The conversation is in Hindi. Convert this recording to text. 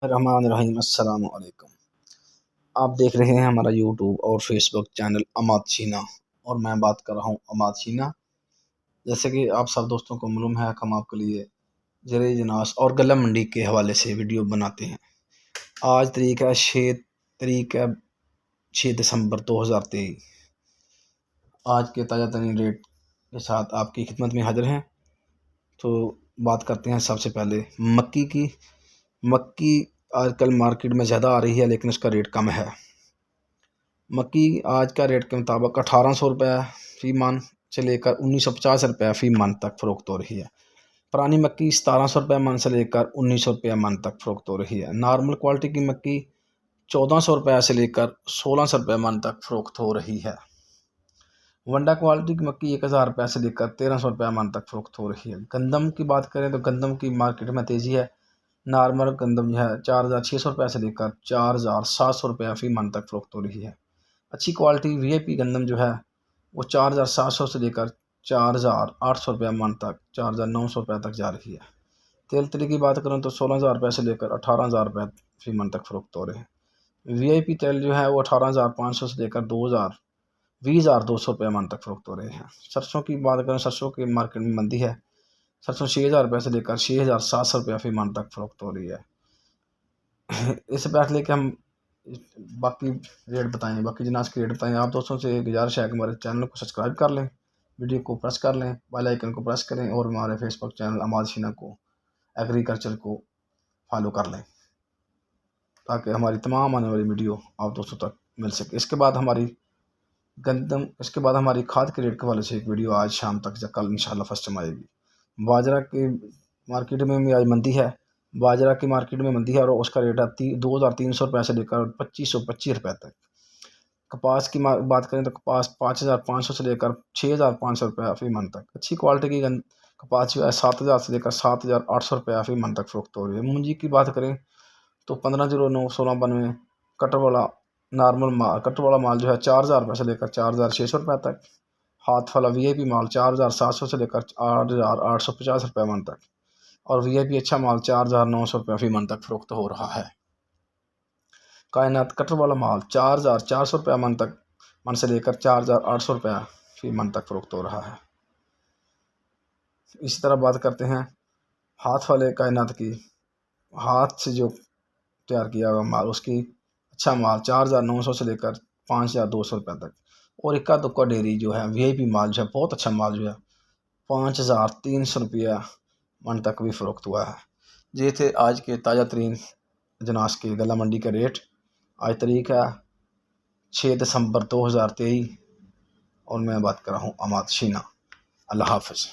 रहमान रहीम अस्सलाम वालेकुम। आप देख रहे हैं हमारा यूट्यूब और फेसबुक चैनल अमाद शीना और मैं बात कर रहा हूँ अमाद शीना। जैसे कि आप सब दोस्तों को मालूम है कि हम आपके लिए ज़रिए जनास और गला मंडी के हवाले से वीडियो बनाते हैं। आज तारीख है 6 दिसंबर 2023। आज के ताज़ा तरीन रेट के साथ आपकी खिदमत में हाजिर हैं। तो बात करते हैं सबसे पहले मक्की की। मक्की आजकल मार्केट में ज़्यादा आ रही है लेकिन उसका रेट कम है। मक्की आज का रेट के मुताबिक 1800 रुपये फ़ी मन से लेकर 1950 रुपये फ़ी मन तक फ़रोख्त हो रही है। पुरानी मक्की 1700 रुपये मन से लेकर 1900 रुपये मन तक फ़रोख्त हो रही है। नॉर्मल क्वालिटी की मक्की 1400 रुपये से लेकर 1600 रुपये मन तक फ़रोख्त हो रही है। वंडा क्वालिटी की मक्की 1000 रुपये से लेकर 1300 रुपये मन तक फ़रोख्त हो रही है। गंदम की बात करें तो गंदम की मार्केट में तेज़ी है। नॉर्मल गंदम जो है 4600 रुपये से लेकर 4700 रुपये फ़ी मन तक फ़रोख्त हो रही है। अच्छी क्वालिटी वीआईपी गंदम जो है वो 4700 से लेकर 4800 रुपये मन तक 4900 रुपये तक जा रही है। तेल तली की बात करूँ तो 16000 रुपये से लेकर 18000 रुपये फ़ी मन तक फ़रोख्त हो रहे हैं। वीआईपी तेल जो है वो 18500 से लेकर 20200 रुपये मन तक फ़रोख्त हो रहे हैं। सरसों की बात करें, सरसों की मार्केट में मंदी है। सरसों 6000 रुपये से लेकर 6700 रुपये फ़ी मन तक फ़रोख्त हो रही है। इससे पहले लेके हम बाकी रेट बताएं, बाकी जिनास के रेट बताएं, आप दोस्तों से गुजारिश है कि हमारे चैनल को सब्सक्राइब कर लें, वीडियो को प्रेस कर लें, बेल आइकन को प्रेस करें और हमारे फेसबुक चैनल अमाद शीना को एग्रीकल्चर को फॉलो कर लें ताकि हमारी तमाम आने वाली वीडियो आप दोस्तों तक मिल सके। इसके बाद हमारी खाद के रेट के हवाले से एक वीडियो आज शाम तक या कल इंशाल्लाह फर्स्ट टाइम आएगी। बाजरा की मार्केट में भी आज मंदी है। बाजरा की मार्केट में मंदी है और उसका रेट है 2300 रुपये से लेकर 2525 रुपये तक। कपास की बात करें तो कपास 5500 से लेकर 6500 रुपये फ़ी मन तक। अच्छी क्वालिटी की कपास जो है 7000 से लेकर 7800 रुपये फ़ी मन तक फ़रोख्त हो रही है। मूंजी की बात करें तो 1509 1692 कटर वाला माल जो है 4000 रुपये से लेकर 4600 रुपये तक। हाथ वाला वीआईपी माल 4700 से लेकर 8850 रुपये मन तक और वीआईपी अच्छा माल 4900 रुपये फ़ी मन तक फ़रोख्त हो रहा है। कायनात कटर वाला माल 4400 रुपये मन से लेकर 4800 रुपये फ़ी मन तक फ़रोख्त हो रहा है। इसी तरह बात करते हैं हाथ वाले कायनात की। हाथ से जो तैयार किया हुआ माल, उसकी अच्छा माल 4900 से लेकर 5200 रुपये तक और इक्का दुक्का डेयरी जो है वीआईपी माल जो है बहुत अच्छा माल जो है 5300 रुपये मन तक भी फ़रोख्त हुआ है। ये थे आज के ताज़ा तरीन जनास के गला मंडी का रेट। आज तारीख है 6 दिसंबर 2023 और मैं बात कर रहा हूँ अमाद शीना। अल्लाह हाफ़िज़।